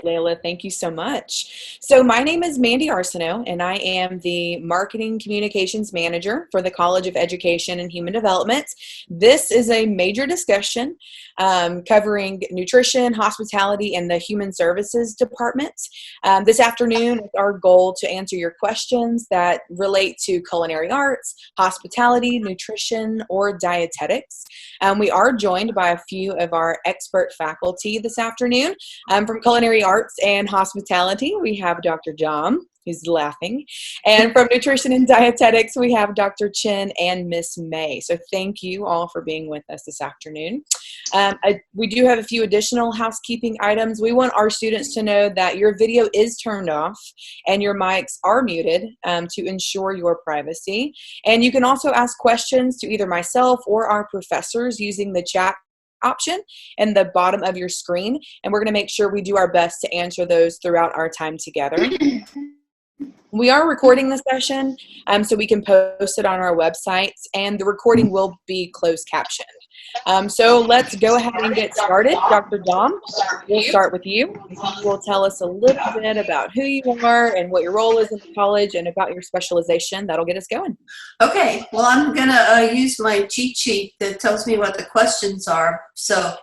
Layla. Thank you so much. So my name is Mandy Arceneaux, and I am the Marketing Communications Manager for the College of Education and Human Development. This is a major discussion covering nutrition, hospitality, and the Human Services Department. This afternoon, it's our goal to answer your questions that relate to culinary arts, hospitality, nutrition, or dietetics. We are joined by a few of our expert faculty this afternoon. From culinary arts and hospitality, we have Dr. Dom, who's laughing. And from nutrition and dietetics, we have Dr. Chen and Miss May. So thank you all for being with us this afternoon. We do have a few additional housekeeping items. We want our students to know that your video is turned off and your mics are muted to ensure your privacy. And you can also ask questions to either myself or our professors using the chat option in the bottom of your screen, and we're going to make sure we do our best to answer those throughout our time together. We are recording the session so we can post it on our website, and the recording will be closed captioned. So let's go ahead and get started. Dr. Dom, we'll start with you. You will tell us a little bit about who you are and what your role is in the college and about your specialization. That'll get us going. Okay, well, I'm going to use my cheat sheet that tells me what the questions are, so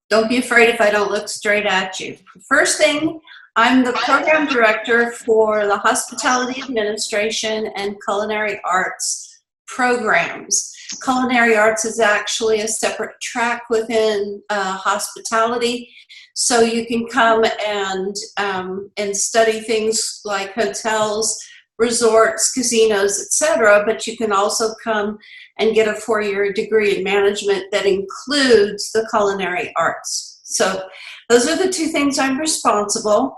don't be afraid if I don't look straight at you. First thing, I'm the program director for the Hospitality Administration and Culinary Arts programs. Culinary arts is actually a separate track within hospitality, so you can come and study things like hotels, resorts, casinos, etc., but you can also come and get a 4-year degree in management that includes the culinary arts. So those are the two things I'm responsible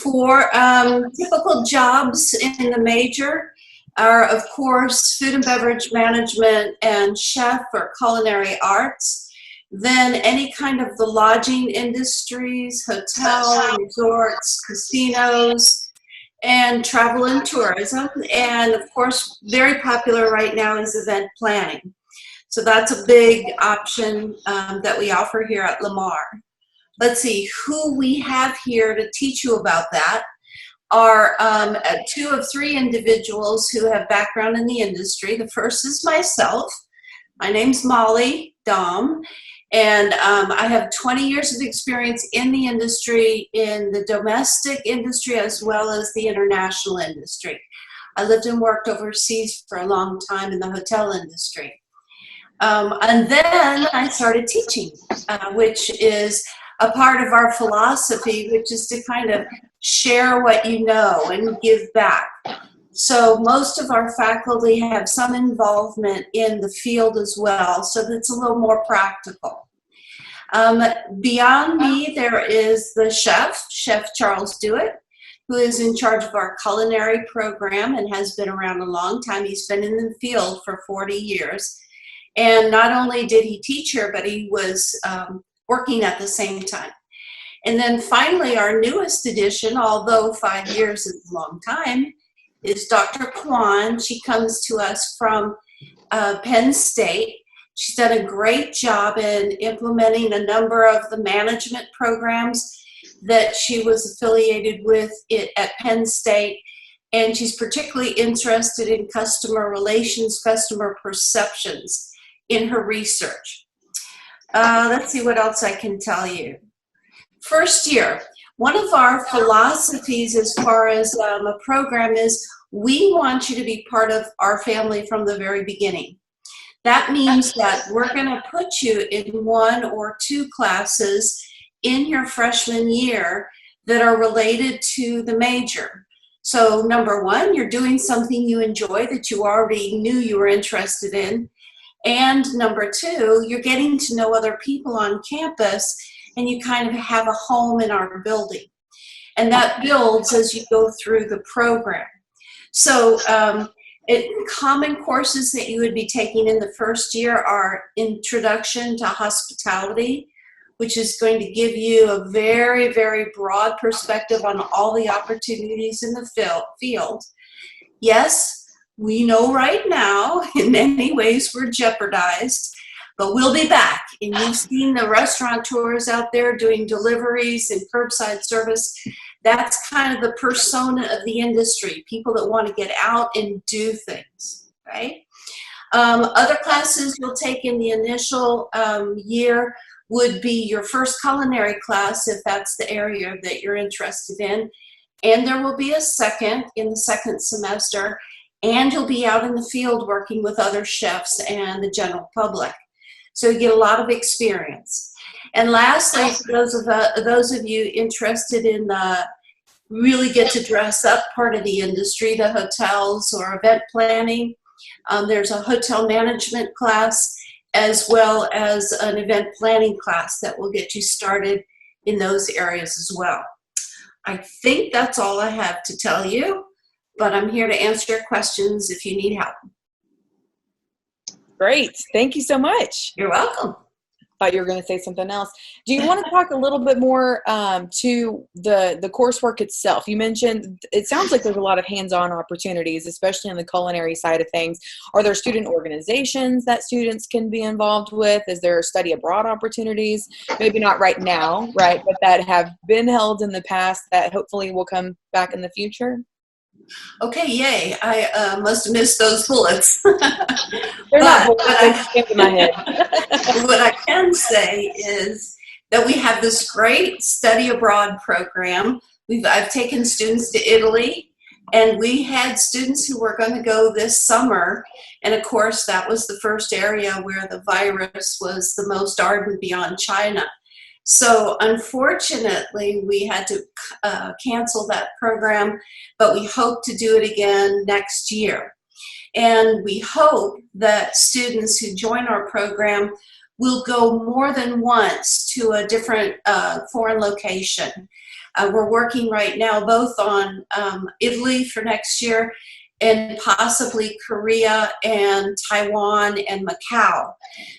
for. Typical jobs in the major are, of course, food and beverage management and chef or culinary arts. Then any kind of the lodging industries, hotel, resorts, casinos, and travel and tourism. And of course, very popular right now is event planning. So that's a big option that we offer here at Lamar. Let's see, who we have here to teach you about that are 2 of 3 individuals who have background in the industry. The first is myself. My name's Molly Dom, and I have 20 years of experience in the industry, in the domestic industry as well as the international industry. I lived and worked overseas for a long time in the hotel industry. And then I started teaching, which is a part of our philosophy, which is to kind of share what you know and give back. So most of our faculty have some involvement in the field as well, so that's a little more practical. Beyond me, there is the chef, Chef Charles Dewitt, who is in charge of our culinary program and has been around a long time. He's been in the field for 40 years. And not only did he teach here, but he was working at the same time. And then finally, our newest addition, although 5 years is a long time, is Dr. Kwan. She comes to us from Penn State. She's done a great job in implementing a number of the management programs that she was affiliated with at Penn State. And she's particularly interested in customer relations, customer perceptions in her research. Let's see what else I can tell you. First year, one of our philosophies as far as a program is we want you to be part of our family from the very beginning. That means that we're going to put you in 1 or 2 classes in your freshman year that are related to the major. So number 1, you're doing something you enjoy that you already knew you were interested in. And number 2, you're getting to know other people on campus and you kind of have a home in our building. And that builds as you go through the program. So common courses that you would be taking in the first year are Introduction to Hospitality, which is going to give you a very, very broad perspective on all the opportunities in the field. Yes, we know right now, in many ways, we're jeopardized But we'll be back. And you've seen the restaurateurs out there doing deliveries and curbside service. That's kind of the persona of the industry, people that want to get out and do things, right? Other classes you'll take in the initial year would be your first culinary class, if that's the area that you're interested in. And there will be a second in the second semester, and you'll be out in the field working with other chefs and the general public. So you get a lot of experience. And lastly, for those of you interested in the really get to dress up part of the industry, the hotels or event planning, there's a hotel management class as well as an event planning class that will get you started in those areas as well. I think that's all I have to tell you, but I'm here to answer your questions if you need help. Great. Thank you so much. You're welcome. Thought you were going to say something else. Do you want to talk a little bit more to the coursework itself? You mentioned it sounds like there's a lot of hands-on opportunities, especially on the culinary side of things. Are there student organizations that students can be involved with? Is there study abroad opportunities? Maybe not right now, right, but that have been held in the past that hopefully will come back in the future? Okay, yay. I must have missed those bullets. They're not bullets, they just came to my head. What I can say is that we have this great study abroad program. I've taken students to Italy, and we had students who were going to go this summer. And of course, that was the first area where the virus was the most ardent beyond China. So unfortunately, we had to cancel that program, but we hope to do it again next year. And we hope that students who join our program will go more than once to a different foreign location. We're working right now both on Italy for next year and possibly Korea and Taiwan and Macau.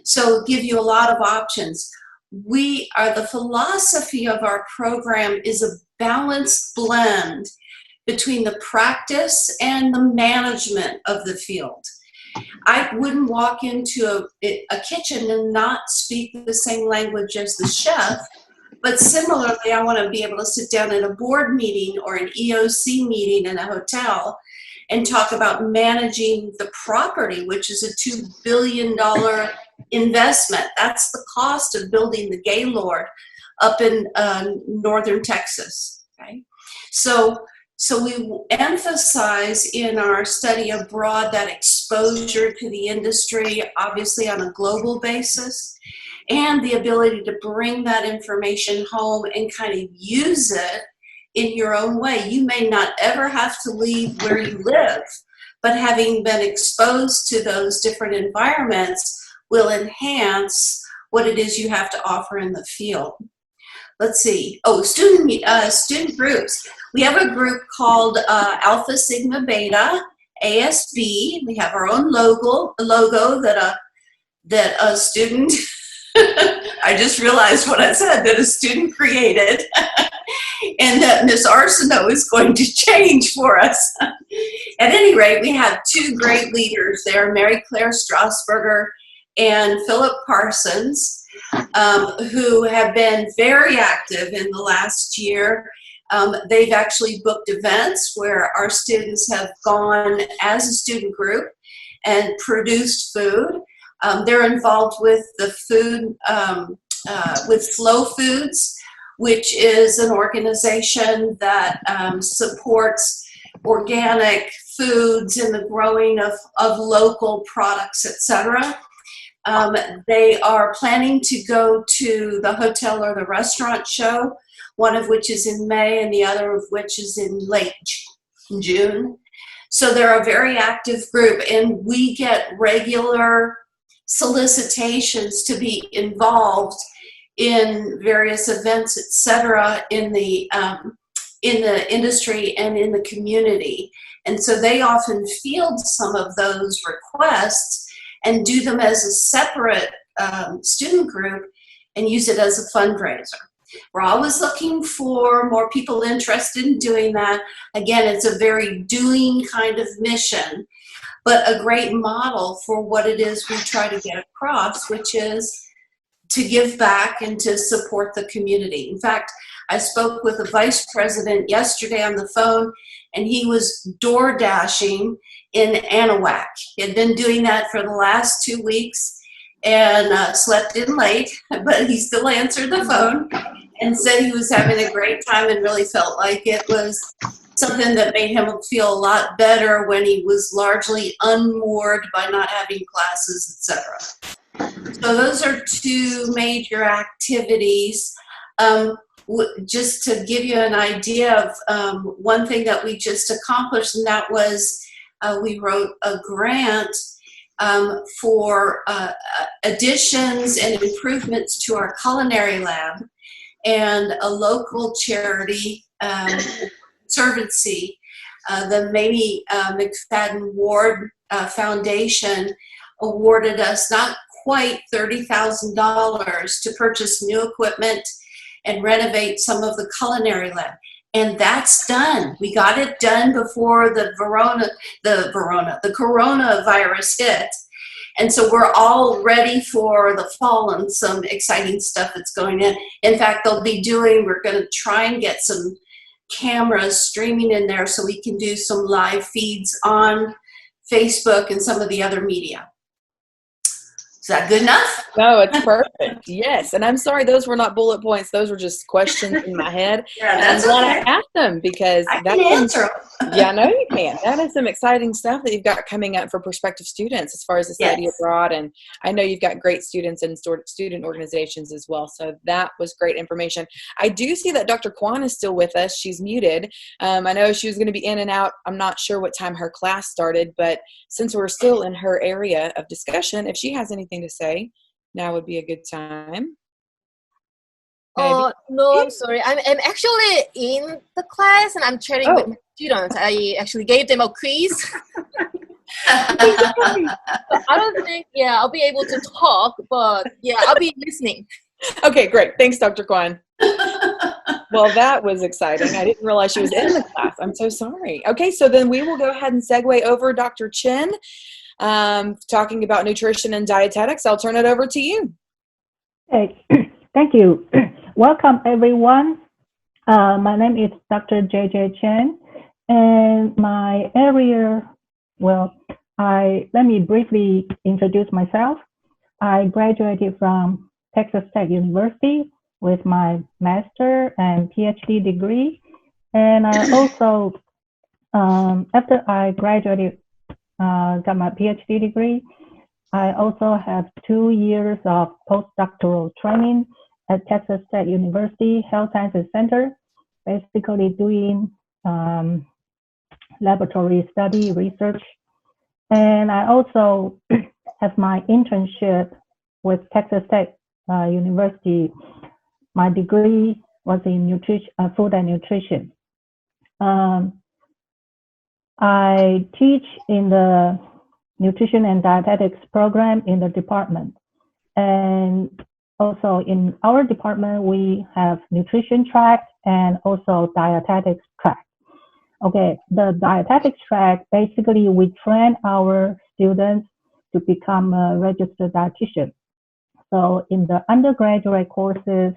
So give you a lot of options. The philosophy of our program is a balanced blend between the practice and the management of the field. I wouldn't walk into a kitchen and not speak the same language as the chef, but similarly, I want to be able to sit down at a board meeting or an EOC meeting in a hotel and talk about managing the property, which is a $2 billion investment. That's the cost of building the Gaylord up in northern Texas. Okay? So we emphasize in our study abroad that exposure to the industry, obviously on a global basis, and the ability to bring that information home and kind of use it in your own way. You may not ever have to leave where you live, but having been exposed to those different environments will enhance what it is you have to offer in the field. Let's see. Oh, student groups. We have a group called Alpha Sigma Beta, ASB. We have our own logo that a student, I just realized what I said, that a student created, and that Ms. Arceneaux is going to change for us. At any rate, we have two great leaders there, Mary Claire Strasburger and Philip Parsons, who have been very active in the last year. They've actually booked events where our students have gone as a student group and produced food. They're involved with the food, with Flow Foods, which is an organization that supports organic foods and the growing of local products, etc. They are planning to go to the hotel or the restaurant show, one of which is in May and the other of which is in late June. So they're a very active group, and we get regular solicitations to be involved in various events, etc., in the industry and in the community. And so they often field some of those requests and do them as a separate student group and use it as a fundraiser. We're always looking for more people interested in doing that. Again, it's a very doing kind of mission, but a great model for what it is we try to get across, which is to give back and to support the community. In fact, I spoke with a vice president yesterday on the phone, and he was door dashing in Anahuac. He had been doing that for the last 2 weeks and slept in late, but he still answered the phone and said he was having a great time and really felt like it was something that made him feel a lot better when he was largely unmoored by not having classes, etc. So those are two major activities. Just to give you an idea of one thing that we just accomplished, and that was we wrote a grant for additions and improvements to our culinary lab, and a local charity, Conservancy, the Mamie McFadden Ward Foundation awarded us not quite $30,000 to purchase new equipment and renovate some of the culinary lab. And that's done. We got it done before the coronavirus hit. And so we're all ready for the fall and some exciting stuff that's going in. In fact, we're going to try and get some cameras streaming in there so we can do some live feeds on Facebook and some of the other media. Is that good enough? No, it's perfect. Yes. And I'm sorry, those were not bullet points. Those were just questions in my head. Yeah, and that's I'm glad okay. I asked them because I can answer them. yeah, I know you can. That is some exciting stuff that you've got coming up for prospective students as far as the study Yes. abroad. And I know you've got great students and student organizations as well. So that was great information. I do see that Dr. Kwan is still with us. She's muted. I know she was going to be in and out. I'm not sure what time her class started, but since we're still in her area of discussion, if she has anything to say, now would be a good time. Oh, no, I'm sorry. I'm actually in the class and I'm chatting with my students. I actually gave them a quiz. I don't think, I'll be able to talk, but I'll be listening. Okay, great. Thanks, Dr. Kwan. Well, that was exciting. I didn't realize she was in the class. I'm so sorry. Okay, so then we will go ahead and segue over Dr. Chen, talking about nutrition and dietetics. I'll turn it over to you. Hey, thank you. Welcome, everyone. My name is Dr. J.J. Chen, and my area, let me briefly introduce myself. I graduated from Texas Tech University with my master and PhD degree, and I also, after I graduated, got my PhD degree, I also have 2 years of postdoctoral training at Texas Tech University Health Sciences Center, basically doing laboratory study research. And I also have my internship with Texas Tech University. My degree was in food and nutrition. I teach in the nutrition and dietetics program in the department. And also in our department, we have nutrition track and also dietetics track. Okay, the dietetics track, basically we train our students to become a registered dietitian. So in the undergraduate courses,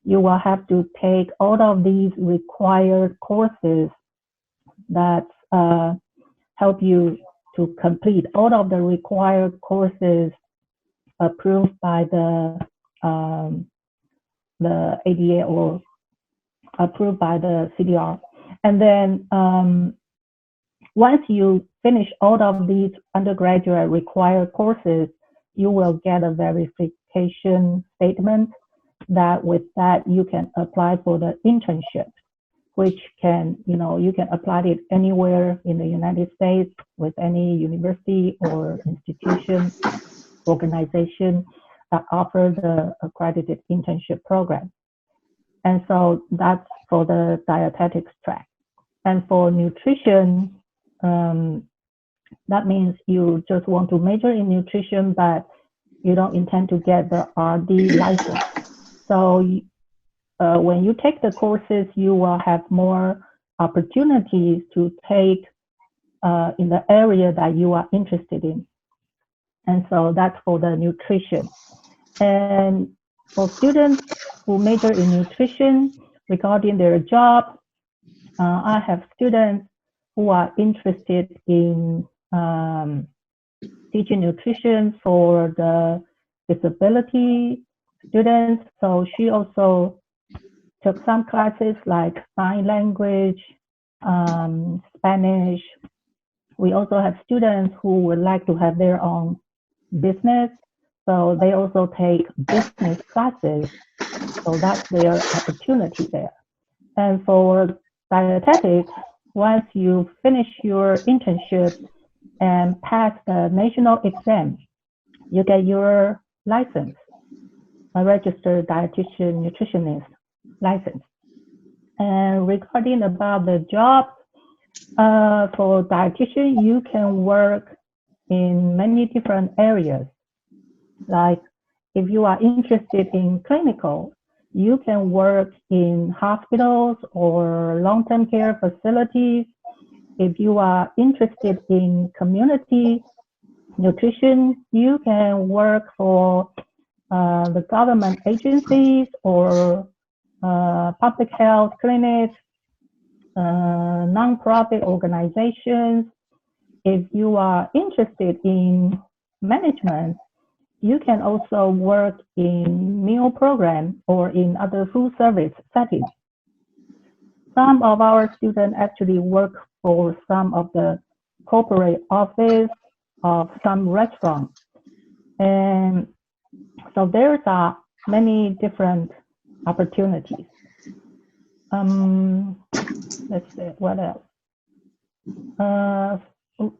you will have to take all of these required courses that help you to complete all of the required courses approved by the ADA or approved by the CDR. And then once you finish all of these undergraduate required courses, you will get a verification statement that with that you can apply for the internship, which can, you can apply it anywhere in the United States with any university or institution, organization that offer the accredited internship program. And so that's for the dietetics track. And for nutrition, that means you just want to major in nutrition, but you don't intend to get the RD license. So when you take the courses, you will have more opportunities to take in the area that you are interested in. And so that's for the nutrition. And for students who major in nutrition, regarding their job, I have students who are interested in teaching nutrition for the disability students. So she also took some classes like sign language, Spanish. We also have students who would like to have their own business. So they also take business classes. So that's their opportunity there. And for dietetics, once you finish your internship and pass the national exam, you get your license, a registered dietitian nutritionist license. And regarding about the job, for dietitian, you can work in many different areas. Like if you are interested in clinical, you can work in hospitals or long-term care facilities. If you are interested in community nutrition, you can work for the government agencies or public health clinics, non-profit organizations. If you are interested in management, you can also work in meal program or in other food service settings. Some of our students actually work for some of the corporate office of some restaurants. And so there are many different opportunities. Let's see, what else?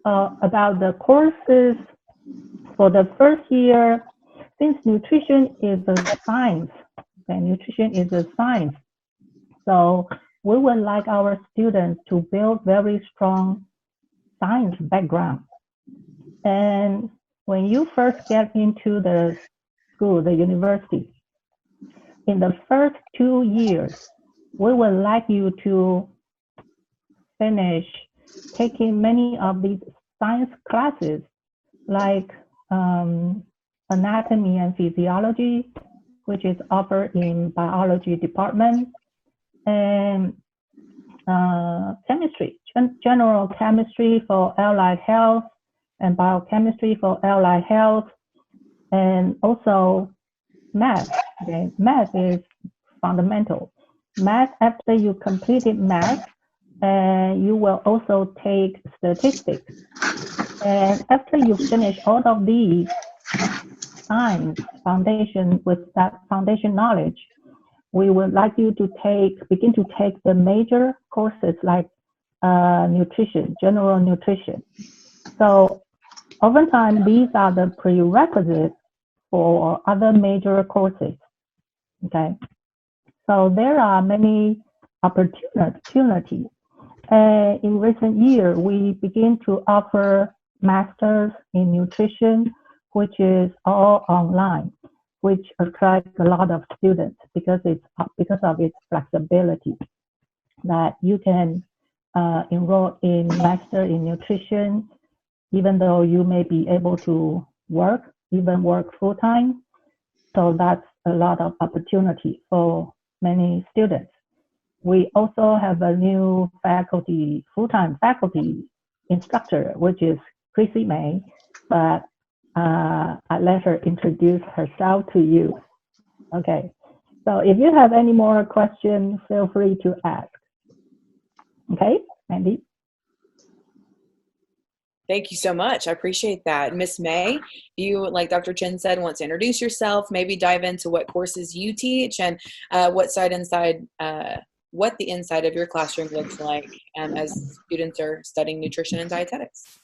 About the courses, for the first year, since nutrition is a science, okay, nutrition is a science, so we would like our students to build very strong science background. And when you first get into the school, the university, in the first 2 years, we would like you to finish taking many of these science classes, like anatomy and physiology, which is offered in biology department, and chemistry, general chemistry for allied health, and biochemistry for allied health, and also math. Okay, math is fundamental. Math, after you completed math, you will also take statistics. And after you finish all of these science foundation, with that foundation knowledge, we would like you to begin to take the major courses like nutrition, general nutrition. So oftentimes these are the prerequisites for other major courses. Okay, so there are many opportunities. In recent years, we begin to offer masters in nutrition, which is all online, which attracts a lot of students because of its flexibility, that you can enroll in master in nutrition, even though you may be able to work full-time. So that's a lot of opportunity for many students. We also have a new faculty, full-time faculty instructor, which is Chrissy May, but I let her introduce herself to you. Okay, so if you have any more questions, feel free to ask. Okay, Mandy? Thank you so much. I appreciate that. Miss May, you, like Dr. Chen said, want to introduce yourself, maybe dive into what courses you teach and what the inside of your classroom looks like as students are studying nutrition and dietetics.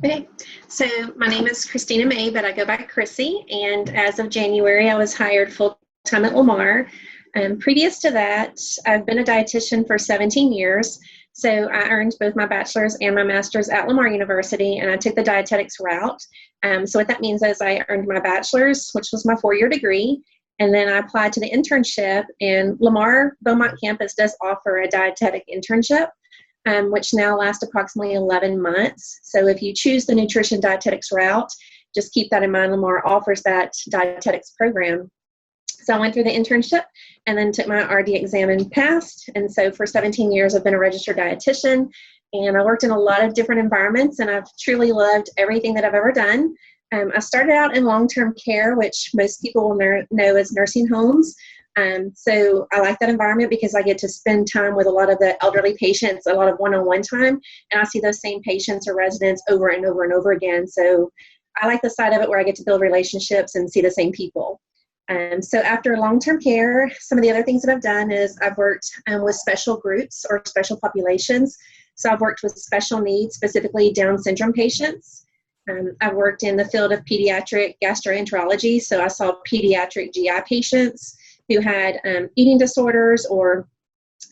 Okay, so my name is Christina May, but I go by Chrissy, and as of January, I was hired full-time at Lamar. Previous to that, I've been a dietitian for 17 years, so I earned both my bachelor's and my master's at Lamar University, and I took the dietetics route. So what that means is I earned my bachelor's, which was my 4-year degree, And then I applied to the internship, and Lamar Beaumont campus does offer a dietetic internship, which now lasts approximately 11 months. So if you choose the nutrition dietetics route, just keep that in mind. Lamar offers that dietetics program. So I went through the internship and then took my RD exam and passed. And so for 17 years, I've been a registered dietitian, and I worked in a lot of different environments, and I've truly loved everything that I've ever done. I started out in long-term care, which most people will know as nursing homes. So I like that environment because I get to spend time with a lot of the elderly patients, a lot of one-on-one time, and I see those same patients or residents over and over and over again. So I like the side of it where I get to build relationships and see the same people. So after long-term care, some of the other things that I've done is I've worked with special groups or special populations. So I've worked with special needs, specifically Down syndrome patients. I've worked in the field of pediatric gastroenterology. So I saw pediatric GI patients who had eating disorders or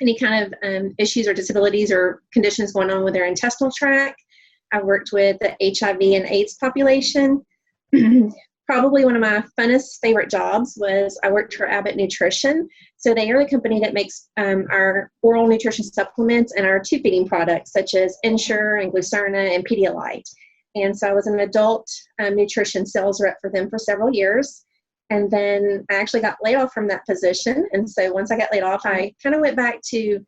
any kind of issues or disabilities or conditions going on with their intestinal tract. I've worked with the HIV and AIDS population. Probably one of my funnest favorite jobs was I worked for Abbott Nutrition. So they are the company that makes our oral nutrition supplements and our tube feeding products such as Ensure and Glucerna and Pedialyte. And so I was an adult nutrition sales rep for them for several years. And then I actually got laid off from that position. And so once I got laid off, I kind of went back to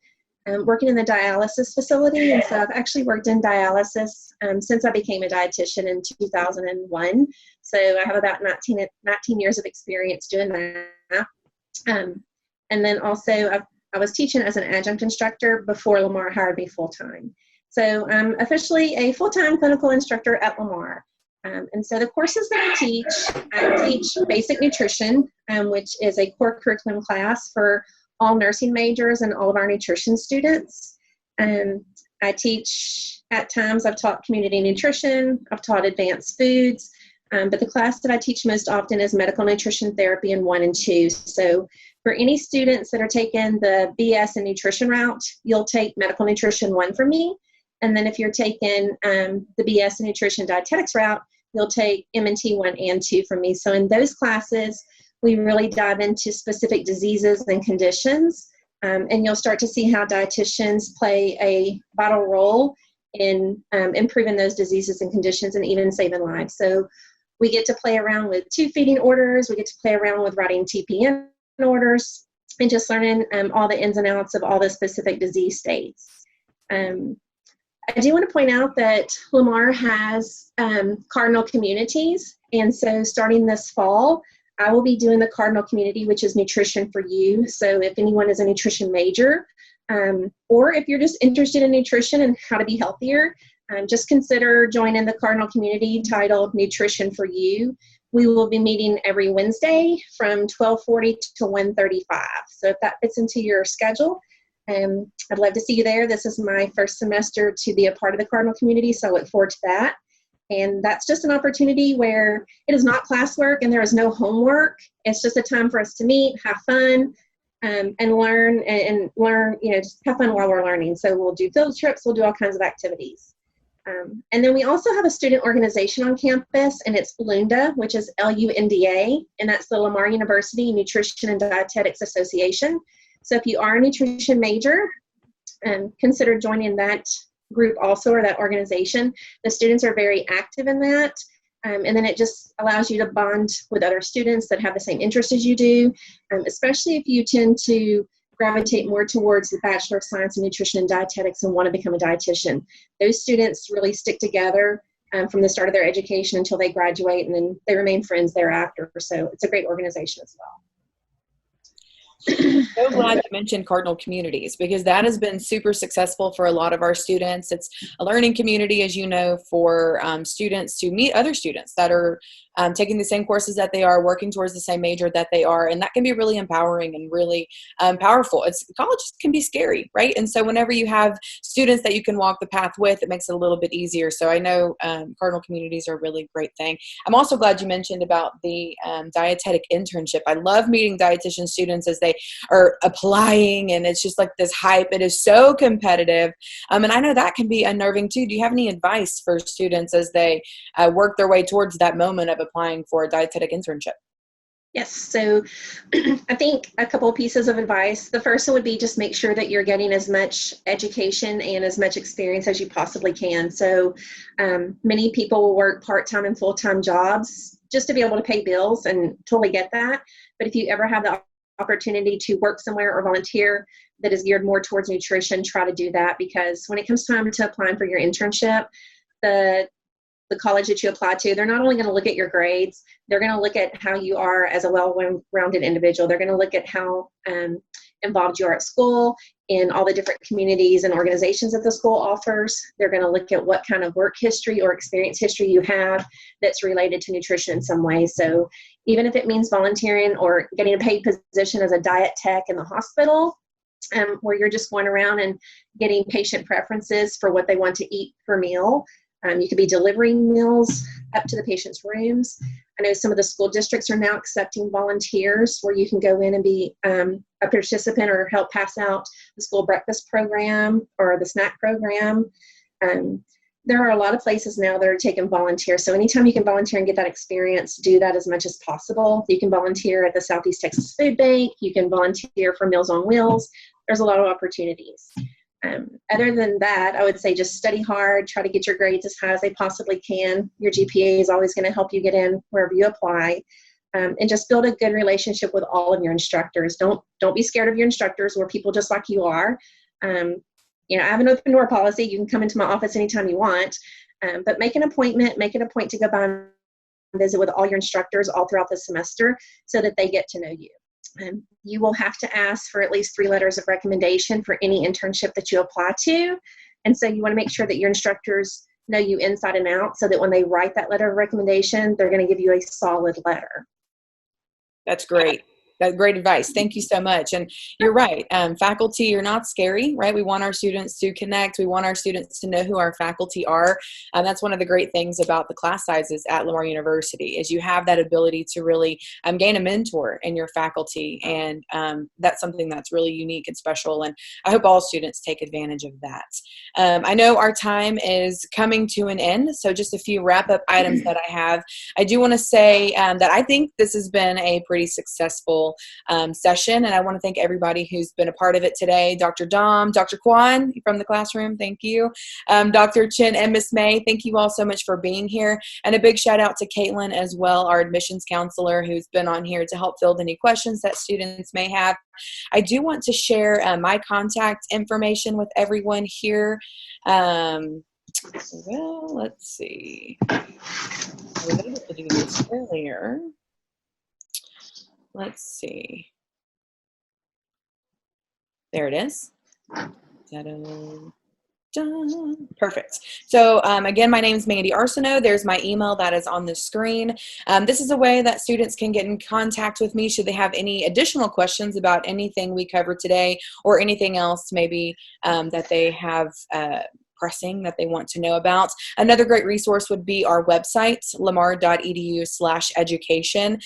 working in the dialysis facility. And so I've actually worked in dialysis since I became a dietitian in 2001. So I have about 19 years of experience doing that. And then also I was teaching as an adjunct instructor before Lamar hired me full-time. So I'm officially a full-time clinical instructor at Lamar. And so the courses that I teach basic nutrition, which is a core curriculum class for all nursing majors and all of our nutrition students. I teach, at times I've taught community nutrition, I've taught advanced foods, but the class that I teach most often is medical nutrition therapy in 1 and 2. So for any students that are taking the BS and nutrition route, you'll take medical nutrition 1 from me. And then if you're taking the BS and nutrition dietetics route, you'll take M&T 1 and 2 from me. So in those classes, we really dive into specific diseases and conditions, and you'll start to see how dietitians play a vital role in improving those diseases and conditions and even saving lives. So we get to play around with tube feeding orders, we get to play around with writing TPN orders, and just learning all the ins and outs of all the specific disease states. I do want to point out that Lamar has cardinal communities, and so starting this fall, I will be doing the cardinal community, which is Nutrition for You. So if anyone is a nutrition major, or if you're just interested in nutrition and how to be healthier, just consider joining the cardinal community titled Nutrition for You. We will be meeting every Wednesday from 12:40 to 1:35. So if that fits into your schedule, I'd love to see you there. This is my first semester to be a part of the cardinal community, so I look forward to that. And that's just an opportunity where it is not classwork and there is no homework. It's just a time for us to meet, have fun, and learn, just have fun while we're learning. So we'll do field trips, we'll do all kinds of activities. And then we also have a student organization on campus, and it's LUNDA, which is LUNDA, and that's the Lamar University Nutrition and Dietetics Association. So if you are a nutrition major, consider joining that group also, or that organization. The students are very active in that, and then it just allows you to bond with other students that have the same interests as you do, especially if you tend to gravitate more towards the Bachelor of Science in Nutrition and Dietetics and want to become a dietitian. Those students really stick together from the start of their education until they graduate, and then they remain friends thereafter. So it's a great organization as well. So glad you mentioned Cardinal Communities, because that has been super successful for a lot of our students. It's a learning community, as you know, for students to meet other students that are taking the same courses that they are, working towards the same major that they are, and that can be really empowering and really powerful. College can be scary, right? And so whenever you have students that you can walk the path with, it makes it a little bit easier. So I know Cardinal Communities are a really great thing. I'm also glad you mentioned about the dietetic internship. I love meeting dietitian students as they are applying, and it's just like this hype. It is so competitive, and I know that can be unnerving too. Do you have any advice for students as they work their way towards that moment of applying for a dietetic internship? Yes. So I think a couple of pieces of advice. The first one would be just make sure that you're getting as much education and as much experience as you possibly can. So many people will work part-time and full-time jobs just to be able to pay bills, and totally get that. But if you ever have the opportunity to work somewhere or volunteer that is geared more towards nutrition, try to do that, because when it comes time to applying for your internship, the college that you apply to, they're not only going to look at your grades, they're going to look at how you are as a well-rounded individual. They're going to look at how involved you are at school in all the different communities and organizations that the school offers. They're going to look at what kind of work history or experience history you have that's related to nutrition in some way. So even if it means volunteering or getting a paid position as a diet tech in the hospital, where you're just going around and getting patient preferences for what they want to eat per meal. You could be delivering meals up to the patient's rooms. I know some of the school districts are now accepting volunteers where you can go in and be a participant or help pass out the school breakfast program or the snack program. There are a lot of places now that are taking volunteers. So anytime you can volunteer and get that experience, do that as much as possible. You can volunteer at the Southeast Texas Food Bank. You can volunteer for Meals on Wheels. There's a lot of opportunities. Other than that, I would say just study hard, try to get your grades as high as they possibly can. Your GPA is always going to help you get in wherever you apply, and just build a good relationship with all of your instructors. Don't be scared of your instructors. We're people just like you are. I have an open door policy. You can come into my office anytime you want, but make an appointment, make it a point to go by and visit with all your instructors all throughout the semester so that they get to know you. You will have to ask for at least 3 letters of recommendation for any internship that you apply to. And so you want to make sure that your instructors know you inside and out so that when they write that letter of recommendation, they're going to give you a solid letter. That's great. That's great advice. Thank you so much. And you're right. Faculty are not scary, right? We want our students to connect. We want our students to know who our faculty are. That's one of the great things about the class sizes at Lamar University is you have that ability to really gain a mentor in your faculty. And that's something that's really unique and special. And I hope all students take advantage of that. I know our time is coming to an end. So just a few wrap-up items that I have. I do want to say that I think this has been a pretty successful session, and I want to thank everybody who's been a part of it today. Dr. Dom, Dr. Kwan from the classroom, thank you. Dr. Chin and Miss May, thank you all so much for being here. And a big shout out to Caitlin as well, our admissions counselor, who's been on here to help field any questions that students may have. I do want to share my contact information with everyone here. Well, let's see. I was able to do this earlier. Let's see. There it is. Perfect. So again, my name is Mandy Arceneaux. There's my email that is on the screen. This is a way that students can get in contact with me should they have any additional questions about anything we covered today or anything else maybe that they have pressing that they want to know about. Another great resource would be our website, lamar.edu/education.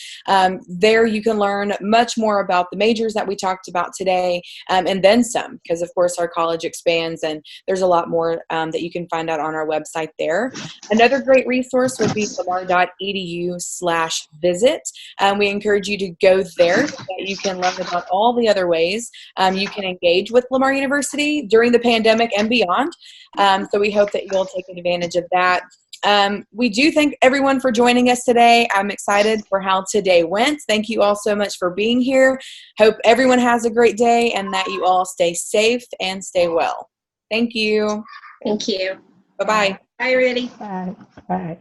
There you can learn much more about the majors that we talked about today, and then some, because of course our college expands and there's a lot more that you can find out on our website there. Another great resource would be lamar.edu/visit. We encourage you to go there so that you can learn about all the other ways you can engage with Lamar University during the pandemic and beyond. So we hope that you'll take advantage of that. We do thank everyone for joining us today. I'm excited for how today went. Thank you all so much for being here. Hope everyone has a great day and that you all stay safe and stay well. Thank you. Thank you. Bye-bye. Bye, everybody. Bye. Bye.